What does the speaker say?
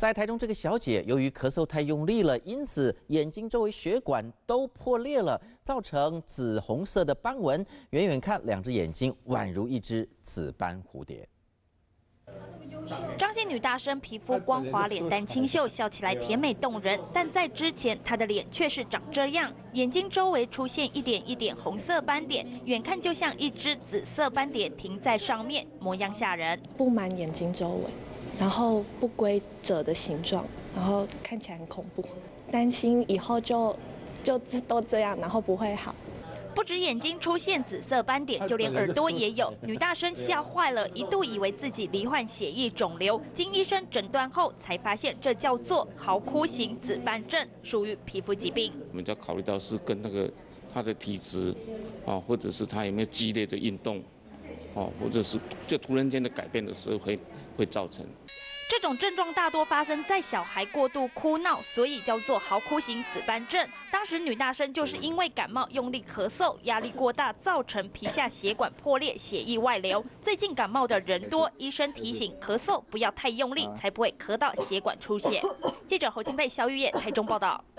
在台中，这个小姐由于咳嗽太用力了，因此眼睛周围血管都破裂了，造成紫红色的斑纹。远远看，两只眼睛宛如一只紫斑蝴蝶。 张姓女大生皮肤光滑，脸蛋清秀，笑起来甜美动人。但在之前，她的脸却是长这样，眼睛周围出现一点一点红色斑点，远看就像一只紫色斑点停在上面，模样吓人。布满眼睛周围，然后不规则的形状，然后看起来很恐怖，担心以后就都这样，然后不会好。 不止眼睛出现紫色斑点，就连耳朵也有。女大生吓坏了，一度以为自己罹患血液肿瘤，经医生诊断后才发现这叫做毫窟型紫斑症，属于皮肤疾病。我们就要考虑到是跟那个他的体质啊，或者是他有没有激烈的运动，哦，或者是就突然间的改变的时候会造成。 这种症状大多发生在小孩过度哭闹，所以叫做毫窟型紫斑症。当时女大生就是因为感冒用力咳嗽，压力过大，造成皮下血管破裂，血液外流。最近感冒的人多，医生提醒咳嗽不要太用力，才不会咳到血管出血。记者侯金佩、肖玉叶台中报道。